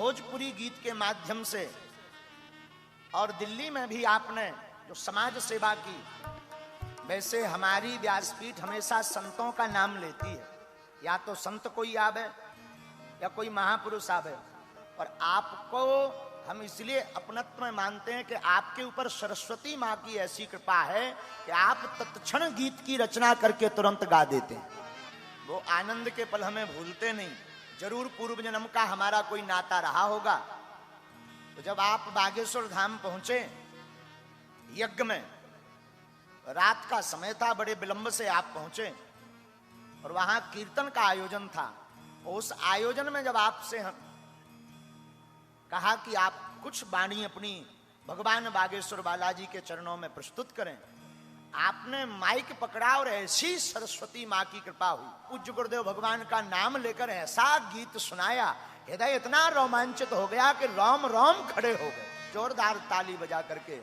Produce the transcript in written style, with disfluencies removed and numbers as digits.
भोजपुरी गीत के माध्यम से और दिल्ली में भी आपने जो समाज सेवा की, वैसे हमारी व्यासपीठ हमेशा संतों का नाम लेती है, या तो संत कोई आवे या कोई महापुरुष आवे, और आपको हम इसलिए अपनत्व में मानते हैं कि आपके ऊपर सरस्वती माँ की ऐसी कृपा है कि आप तत्क्षण गीत की रचना करके तुरंत गा देते हैं। वो आनंद के पल हमें भूलते नहीं, जरूर पूर्व जन्म का हमारा कोई नाता रहा होगा। तो जब आप बागेश्वर धाम पहुंचे, यज्ञ में रात का समय था, बड़े विलंब से आप पहुंचे और वहां कीर्तन का आयोजन था। उस आयोजन में जब आपसे हम कहा कि आप कुछ वाणी अपनी भगवान बागेश्वर बालाजी के चरणों में प्रस्तुत करें, आपने माइक पकड़ा और ऐसी सरस्वती माँ की कृपा हुई, पूज्य गुरुदेव भगवान का नाम लेकर ऐसा गीत सुनाया, हृदय इतना रोमांचित हो गया कि रोम रोम खड़े हो गए। जोरदार ताली बजा करके